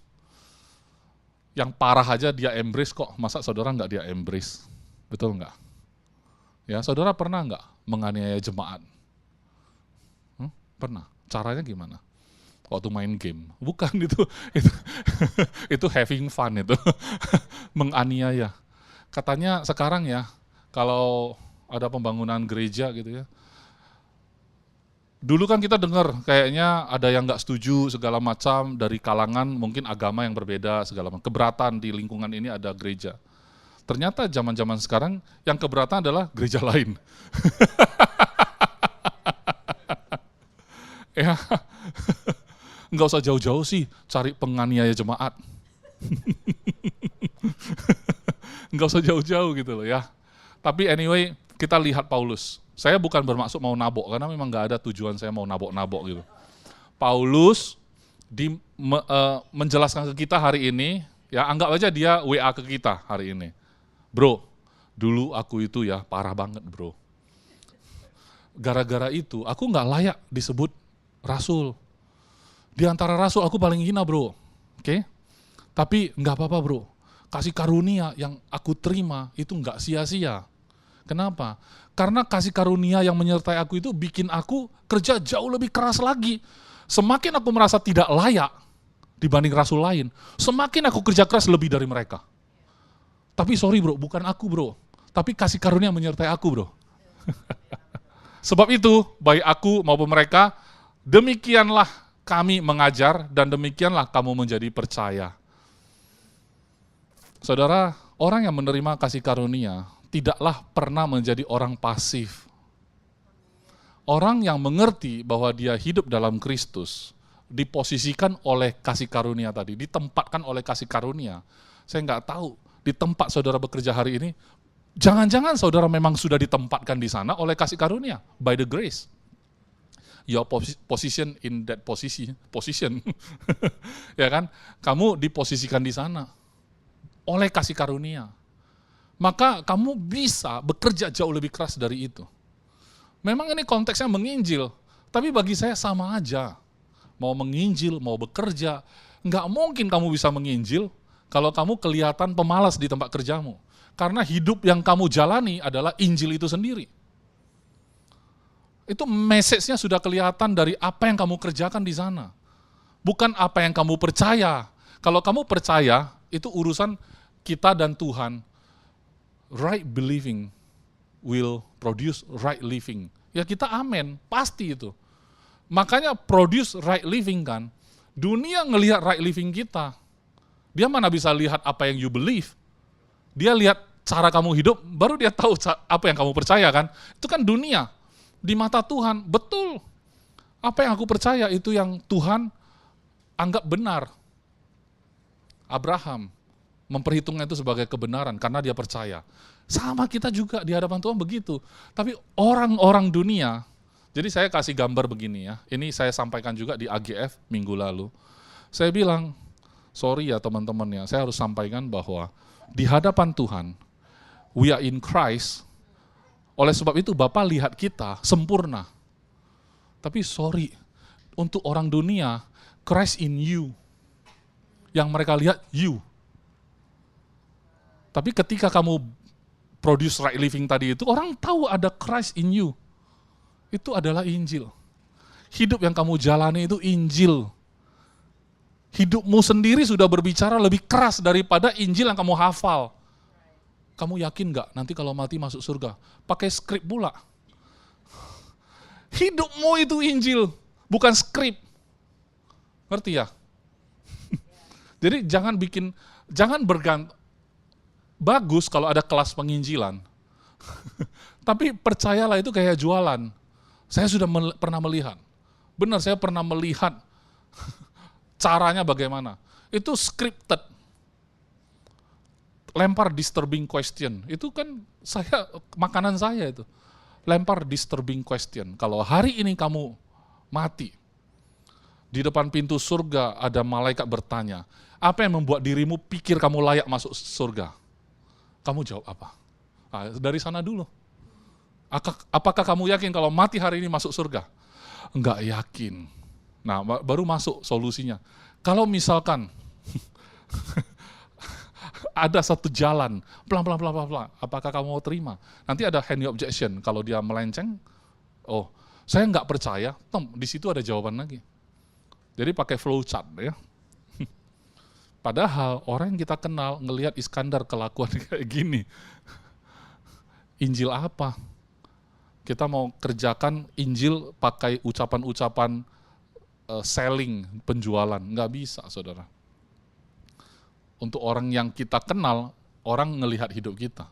Yang parah aja dia embrace kok, masa saudara nggak dia embrace? Betul nggak? Ya, saudara pernah nggak menganiaya jemaat? Pernah. Caranya gimana? Waktu main game? Bukan, itu having fun itu, menganiaya. Katanya sekarang ya, kalau ada pembangunan gereja gitu ya, dulu kan kita dengar kayaknya ada yang nggak setuju segala macam dari kalangan mungkin agama yang berbeda segala macam, keberatan di lingkungan ini ada gereja. Ternyata zaman-zaman sekarang yang keberatan adalah gereja lain. Ya, nggak usah jauh-jauh sih cari penganiaya jemaat. Nggak usah jauh-jauh gitu loh ya. Tapi anyway, kita lihat Paulus. Saya bukan bermaksud mau nabok, karena memang nggak ada tujuan saya mau nabok-nabok gitu. Paulus menjelaskan ke kita hari ini, ya anggap aja dia WA ke kita hari ini. Bro, dulu aku itu ya parah banget bro. Gara-gara itu aku nggak layak disebut rasul. Di antara rasul aku paling hina bro. Oke? Tapi nggak apa-apa bro. Kasih karunia yang aku terima itu nggak sia-sia. Kenapa? Karena kasih karunia yang menyertai aku itu bikin aku kerja jauh lebih keras lagi. Semakin aku merasa tidak layak dibanding rasul lain, semakin aku kerja keras lebih dari mereka. Tapi sorry bro, bukan aku bro. Tapi kasih karunia menyertai aku bro. Sebab itu, baik aku maupun mereka, demikianlah kami mengajar dan demikianlah kamu menjadi percaya. Saudara, orang yang menerima kasih karunia tidaklah pernah menjadi orang pasif. Orang yang mengerti bahwa dia hidup dalam Kristus, diposisikan oleh kasih karunia tadi, ditempatkan oleh kasih karunia. Saya nggak tahu, di tempat saudara bekerja hari ini, jangan-jangan saudara memang sudah ditempatkan di sana oleh kasih karunia, by the grace. Your position in that position. Ya kan? Kamu diposisikan di sana oleh kasih karunia. Maka kamu bisa bekerja jauh lebih keras dari itu. Memang ini konteksnya menginjil, tapi bagi saya sama aja. Mau menginjil, mau bekerja, nggak mungkin kamu bisa menginjil kalau kamu kelihatan pemalas di tempat kerjamu. Karena hidup yang kamu jalani adalah Injil itu sendiri. Itu message-nya sudah kelihatan dari apa yang kamu kerjakan di sana. Bukan apa yang kamu percaya. Kalau kamu percaya, itu urusan kita dan Tuhan. Right believing will produce right living. Ya kita amin, pasti itu. Makanya produce right living kan. Dunia ngelihat right living kita. Dia mana bisa lihat apa yang you believe. Dia lihat cara kamu hidup, baru dia tahu apa yang kamu percaya kan. Itu kan dunia. Di mata Tuhan, betul. Apa yang aku percaya itu yang Tuhan anggap benar. Abraham memperhitungnya itu sebagai kebenaran karena dia percaya. Sama kita juga di hadapan Tuhan begitu. Tapi orang-orang dunia, jadi saya kasih gambar begini ya. Ini saya sampaikan juga di AGF minggu lalu. Saya bilang, sorry ya teman-teman ya, saya harus sampaikan bahwa di hadapan Tuhan, we are in Christ. Oleh sebab itu Bapa lihat kita sempurna. Tapi sorry, untuk orang dunia, Christ in you. Yang mereka lihat you. Tapi ketika kamu produce right living tadi itu, orang tahu ada Christ in you. Itu adalah Injil. Hidup yang kamu jalani itu Injil. Hidupmu sendiri sudah berbicara lebih keras daripada Injil yang kamu hafal. Kamu yakin gak nanti kalau mati masuk surga? Pakai skrip pula. Hidupmu itu Injil, bukan skrip. Ngerti ya? Jadi jangan bergantung. Bagus kalau ada kelas penginjilan. Tapi percayalah itu kayak jualan. Saya sudah pernah melihat. Benar, saya pernah melihat caranya bagaimana. Itu scripted. Lempar disturbing question. Itu kan makanan saya itu. Lempar disturbing question. Kalau hari ini kamu mati, di depan pintu surga ada malaikat bertanya, apa yang membuat dirimu pikir kamu layak masuk surga? Kamu jawab apa? Nah, dari sana dulu. Apakah kamu yakin kalau mati hari ini masuk surga? Enggak yakin. Nah, baru masuk solusinya. Kalau misalkan ada satu jalan, pelan-pelan, apakah kamu mau terima? Nanti ada hand objection, kalau dia melenceng, oh, saya enggak percaya, di situ ada jawaban lagi. Jadi pakai flow chart ya. Padahal orang yang kita kenal ngelihat Iskandar kelakuan kayak gini. Injil apa? Kita mau kerjakan Injil pakai ucapan-ucapan selling, penjualan. Nggak bisa, saudara. Untuk orang yang kita kenal, orang ngelihat hidup kita.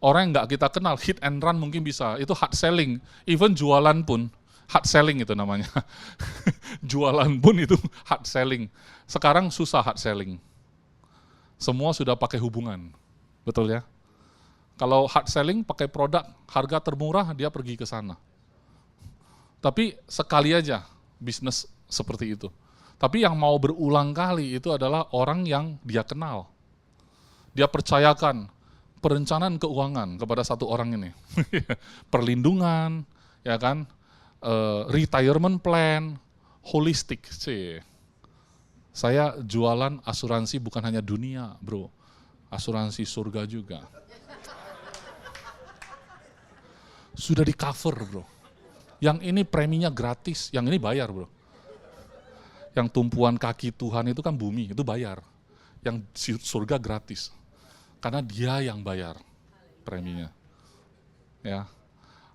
Orang yang nggak kita kenal, hit and run mungkin bisa. Itu hard selling. Even jualan pun, hard selling itu namanya. Jualan pun itu hard selling. Sekarang susah hard selling. Semua sudah pakai hubungan. Betul ya? Kalau hard selling pakai produk, harga termurah dia pergi ke sana. Tapi sekali aja bisnis seperti itu. Tapi yang mau berulang kali itu adalah orang yang dia kenal. Dia percayakan perencanaan keuangan kepada satu orang ini. Perlindungan, ya kan? Retirement plan, holistik sih. Saya jualan asuransi bukan hanya dunia, bro. Asuransi surga juga. Sudah di cover, bro. Yang ini preminya gratis, yang ini bayar, bro. Yang tumpuan kaki Tuhan itu kan bumi, itu bayar. Yang surga gratis. Karena dia yang bayar preminya. Ya.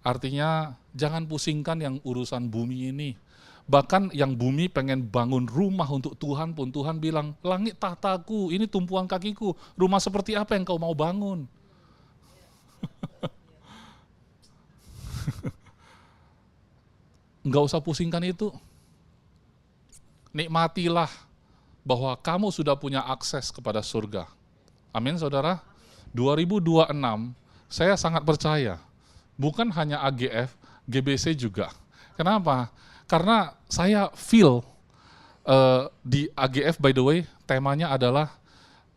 Artinya jangan pusingkan yang urusan bumi ini. Bahkan yang bumi pengen bangun rumah untuk Tuhan pun, Tuhan bilang, langit tahtaku, ini tumpuan kakiku, rumah seperti apa yang kau mau bangun? nggak usah pusingkan itu. Nikmatilah bahwa kamu sudah punya akses kepada surga. Amin, saudara. 2026, saya sangat percaya, bukan hanya AGF, GBC juga. Kenapa? Karena saya feel di AGF, by the way, temanya adalah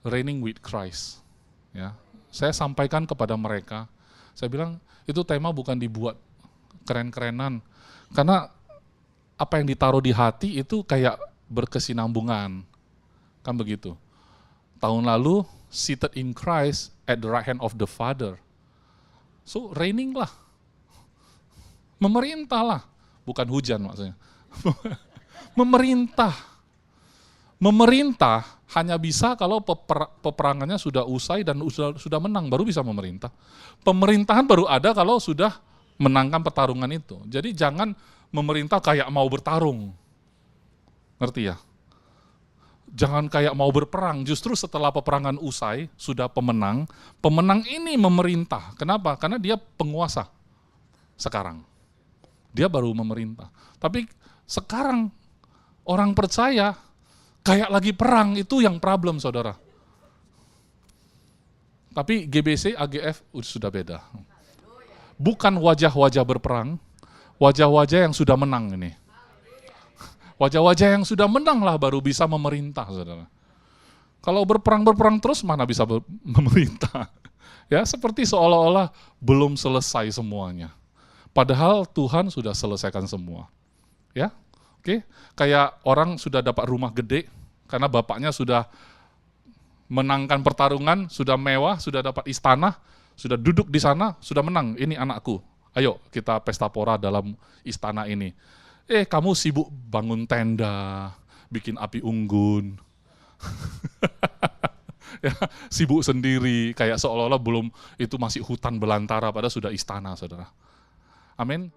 Reigning with Christ. Ya, saya sampaikan kepada mereka, saya bilang itu tema bukan dibuat keren-kerenan, karena apa yang ditaruh di hati itu kayak berkesinambungan, kan begitu. Tahun lalu, seated in Christ at the right hand of the Father. So, reigning lah, memerintah lah, bukan hujan maksudnya. Memerintah. Memerintah hanya bisa kalau peperangannya sudah usai dan sudah menang, baru bisa memerintah. Pemerintahan baru ada kalau sudah menangkan pertarungan itu. Jadi jangan memerintah kayak mau bertarung. Ngerti ya? Jangan kayak mau berperang, justru setelah peperangan usai, sudah pemenang ini memerintah. Kenapa? Karena dia penguasa sekarang. Dia baru memerintah. Tapi sekarang orang percaya kayak lagi perang, itu yang problem, saudara. Tapi GBC, AGF sudah beda. Bukan wajah-wajah berperang, wajah-wajah yang sudah menang ini. Wajah-wajah yang sudah menang lah baru bisa memerintah, saudara. Kalau berperang terus, mana bisa memerintah? Ya, seperti seolah-olah belum selesai semuanya. Padahal Tuhan sudah selesaikan semua. Ya, oke. Kayak orang sudah dapat rumah gede, karena bapaknya sudah menangkan pertarungan, sudah mewah, sudah dapat istana, sudah duduk di sana, sudah menang, ini anakku. Ayo kita pesta pora dalam istana ini. Kamu sibuk bangun tenda, bikin api unggun. Ya, sibuk sendiri, kayak seolah-olah belum, itu masih hutan belantara, padahal sudah istana, saudara. Amin.